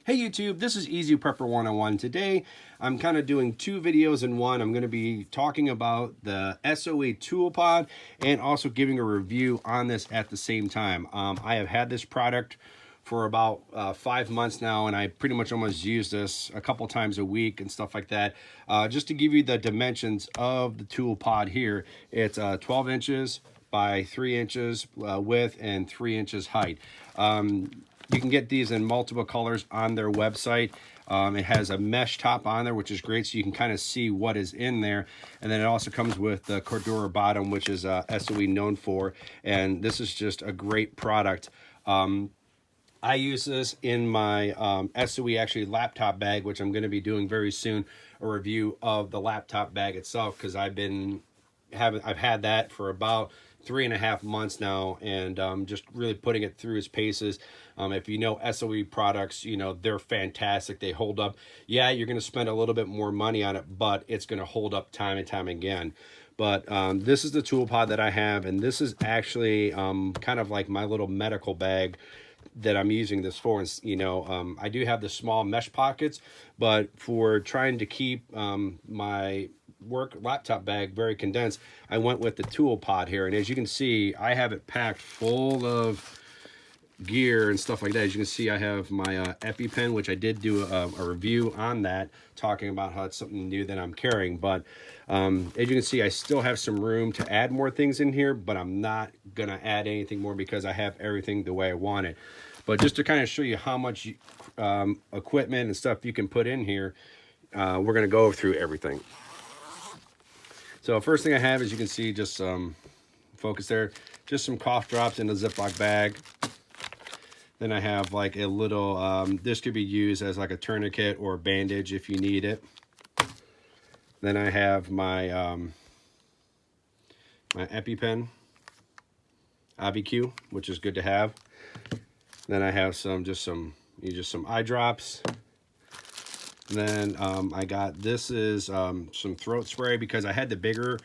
Hey YouTube, this is Easy Prepper 101. Today, I'm kind of doing two videos in one. I'm going to be talking about the SOE tool pod and also giving a review on this at the same time. I have had this product for about 5 months now, and I pretty much almost use this a couple times a week and stuff like that. Just to give you the dimensions of the tool pod here, it's 12 inches by 3 inches width and 3 inches height. You can get these in multiple colors on their website. It has a mesh top on there, which is great, so you can kind of see what is in there. And then it also comes with the Cordura bottom, which is SOE known for. And this is just a great product. I use this in my SOE actually laptop bag, which I'm going to be doing very soon, a review of the laptop bag itself, because I've had that for about 3.5 months now, and just really putting it through its paces. If you know SOE products, you know they're fantastic. They hold up. Yeah, you're going to spend a little bit more money on it, but it's going to hold up time and time again. But this is the tool pod that I have, and this is actually kind of like my little medical bag that I'm using this for. And you know, I do have the small mesh pockets, but for trying to keep my work laptop bag very condensed, I went with the tool pod here. And as you can see, I have it packed full of gear and stuff like that. As you can see, I have my EpiPen, which I did do a review on that, talking about how it's something new that I'm carrying. But as you can see, I still have some room to add more things in here, but I'm not gonna add anything more because I have everything the way I want it. But just to kind of show you how much equipment and stuff you can put in here, we're gonna go through everything. So first thing I have, as you can see, just focus there, just some cough drops in a Ziploc bag. Then I have like a little, this could be used as like a tourniquet or bandage if you need it. Then I have my my EpiPen, ABQ, which is good to have. Then I have just some eye drops. Then I got, this is some throat spray, because I had the bigger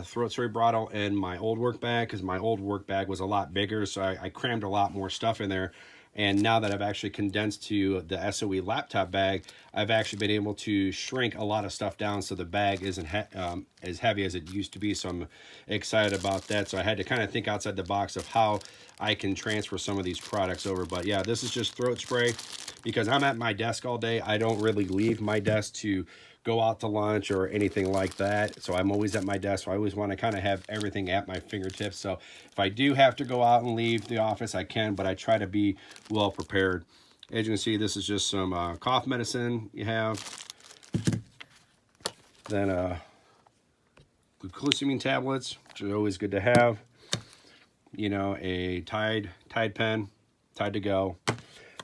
throat spray bottle in my old work bag, because my old work bag was a lot bigger, so I crammed a lot more stuff in there. And now that I've actually condensed to the SOE laptop bag, I've actually been able to shrink a lot of stuff down so the bag isn't as heavy as it used to be. So I'm excited about that. So I had to kind of think outside the box of how I can transfer some of these products over. But yeah, this is just throat spray, because I'm at my desk all day. I don't really leave my desk to go out to lunch or anything like that. So I'm always at my desk. So I always want to kind of have everything at my fingertips. So if I do have to go out and leave the office, I can, but I try to be well prepared. As you can see, this is just some cough medicine you have. Then glucosamine tablets, which are always good to have. You know, a Tide pen, Tide to go.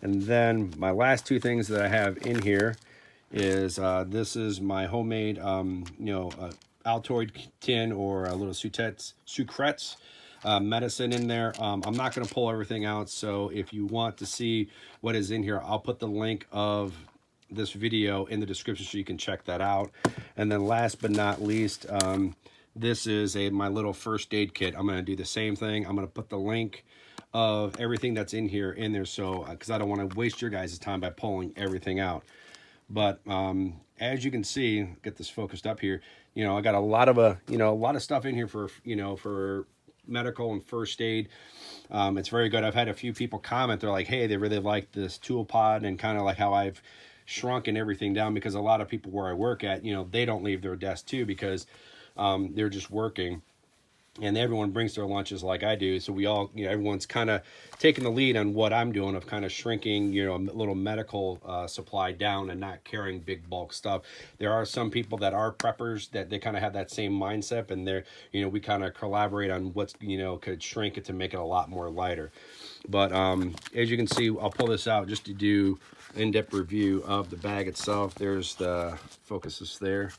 And then my last two things that I have in here is this is my homemade Altoid tin, or a little Sucrets medicine in there. I'm not going to pull everything out, so if you want to see what is in here, I'll put the link of this video in the description so you can check that out. And then last but not least, this is my little first aid kit. I'm going to do the same thing. I'm going to put the link of everything that's in there, so because I don't want to waste your guys' time by pulling everything out. But as you can see, get this focused up here, you know, I got a lot of stuff in here for, you know, for medical and first aid. It's very good. I've had a few people comment, they're like, hey, they really like this tool pod, and kind of like how I've shrunken everything down, because a lot of people where I work at, you know, they don't leave their desk too, because they're just working. And everyone brings their lunches like I do. So we all, you know, everyone's kind of taking the lead on what I'm doing of kind of shrinking, you know, a little medical supply down and not carrying big bulk stuff. There are some people that are preppers that they kind of have that same mindset, and they're, you know, we kind of collaborate on what's, you know, could shrink it to make it a lot more lighter. But as you can see, I'll pull this out just to do in-depth review of the bag itself. There's the focuses there.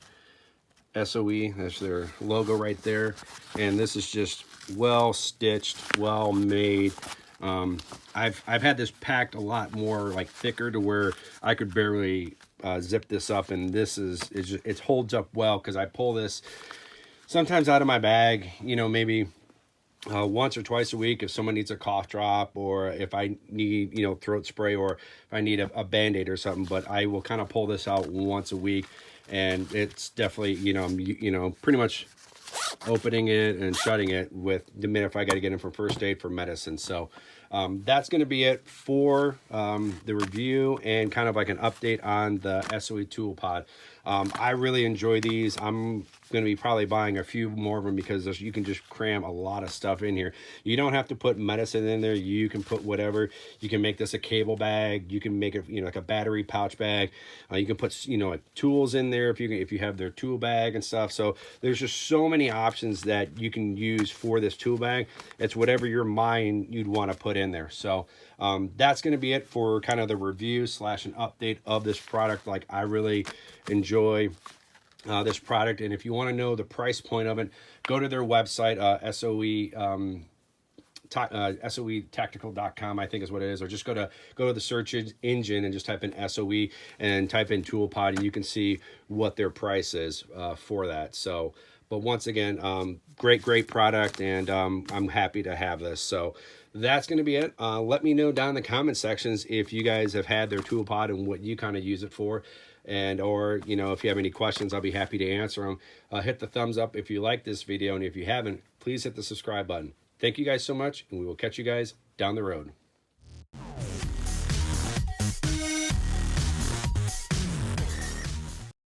SOE, that's their logo right there, and this is just well stitched, well made. I've had this packed a lot more like thicker to where I could barely zip this up, and this it holds up well, because I pull this sometimes out of my bag, you know, maybe once or twice a week if someone needs a cough drop, or if I need, throat spray, or if I need a Band-Aid or something. But I will kind of pull this out once a week, and it's definitely, pretty much opening it and shutting it with the minute if I got to get in for first aid for medicine. So that's going to be it for the review and kind of like an update on the SOE Tool Pod. I really enjoy these. I'm going to be probably buying a few more of them because you can just cram a lot of stuff in here. You don't have to put medicine in there. You can put whatever. You can make this a cable bag. You can make it, like a battery pouch bag. You can put, like tools in there if you have their tool bag and stuff. So there's just so many options that you can use for this tool bag. It's whatever your mind you'd want to put in there. So that's going to be it for kind of the review / an update of this product. Like, I really enjoy this product, and if you want to know the price point of it, go to their website, SOEtactical.com, I think is what it is, or just go to the search engine and just type in SOE and type in Tool Pod, and you can see what their price is for that. So, but once again, great product, and I'm happy to have this. So that's going to be it. Let me know down in the comment sections if you guys have had their Tool Pod and what you kind of use it for. And or if you have any questions, I'll be happy to answer them. Hit the thumbs up if you like this video, and if you haven't, please hit the subscribe button. Thank you guys so much, and we will catch you guys down the road.